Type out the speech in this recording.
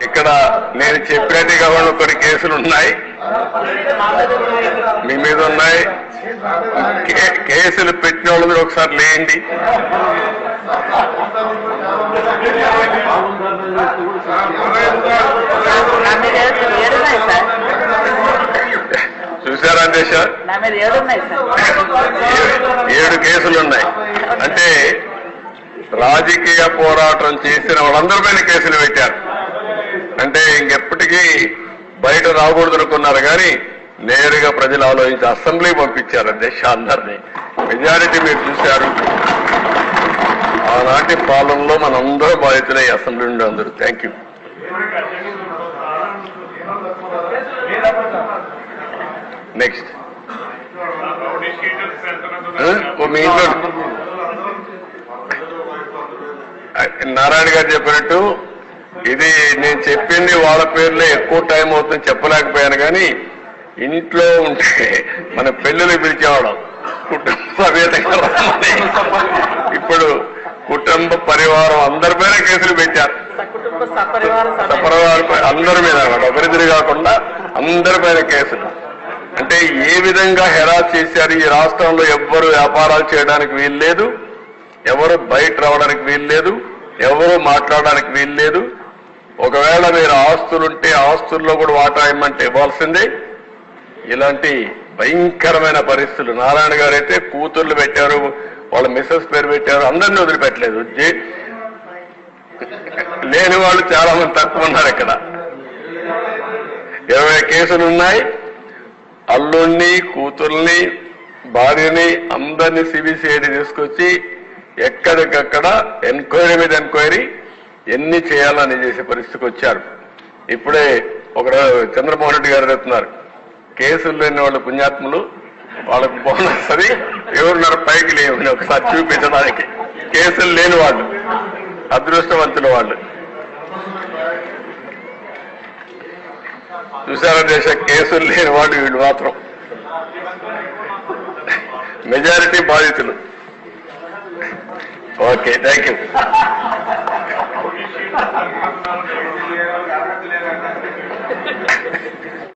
ఇక్కడ నేను చెప్పినట్టుగా కొన్ని కేసులు ఉన్నాయి, మీ మీద ఉన్నాయి. కేసులు పెట్టిన వాళ్ళు మీరు ఒకసారి లేండి. చూసారా దేశ 7 కేసులున్నాయి. అంటే రాజకీయ పోరాటం చేసిన వాళ్ళందరిపైన కేసులు పెట్టారు. అంటే ఇంకెప్పటికీ బయట రాకూడదు అనుకున్నారు, కానీ నేరుగా ప్రజలు ఆలోచించి అసెంబ్లీ పంపించారు అధ్యక్ష అందరినీ. మెజారిటీ మీరు చూశారు. ఆనాటి పాలనలో మనందరూ బాధితులై అసెంబ్లీ నుండి అందరూ. Thank you. నెక్స్ట్ మీ ఇంట్లో నారాయణ గారు చెప్పినట్టు ఇది నేను చెప్పింది వాళ్ళ పేర్లే ఎక్కువ టైం అవుతుంది చెప్పలేకపోయాను, కానీ ఇంట్లో ఉంటే మన పెళ్ళిళ్ళు పిలిచేవాళ్ళం కుటుంబ సమేతంగా. ఇప్పుడు కుటుంబ పరివారం అందరిపైన కేసులు పెట్టారు. సపరివారం అందరి మీద ఒకరిద్దరు కాకుండా అందరిపైన కేసులు. అంటే ఏ విధంగా హెరాస్ చేశారు. ఈ రాష్ట్రంలో ఎవ్వరు వ్యాపారాలు చేయడానికి వీల్లేదు, ఎవరు బయట రావడానికి వీల్లేదు, ఎవరు మాట్లాడడానికి వీల్లేదు. ఒకవేళ మీరు ఆస్తులుంటే ఆస్తుల్లో కూడా వాటా ఇమ్మంటే ఇవ్వాల్సిందే. ఇలాంటి భయంకరమైన పరిస్థితులు. నారాయణ గారు అయితే కూతుర్లు పెట్టారు, వాళ్ళ మిస్సెస్ పేరు పెట్టారు, అందరినీ వదిలిపెట్టలేదు. లేని వాళ్ళు చాలా మంది తక్కువ ఉన్నారు. ఇక్కడ 20 కేసులున్నాయి. అల్లుణ్ణి, కూతుర్ని, భార్యని అందరినీ సిబిసిఐడి తీసుకొచ్చి ఎక్కడికక్కడ ఎంక్వైరీ మీద ఎంక్వైరీ ఎన్ని చేయాలని చేసే పరిస్థితికి వచ్చారు. ఇప్పుడే ఒక చంద్రమోహన్ రెడ్డి గారు చెప్తున్నారు, కేసులు లేని వాళ్ళు పుణ్యాత్ములు, వాళ్ళకు బోనస్ అది ఎవరున్నారు పైకి లేవు ఒకసారి చూపించడానికి. కేసులు లేని వాళ్ళు అదృష్టవంతుల వాళ్ళు. చూసారా దేశ కేసులు లేని వాళ్ళు వీళ్ళు మాత్రం మెజారిటీ బాధితులు. Okay, thank you.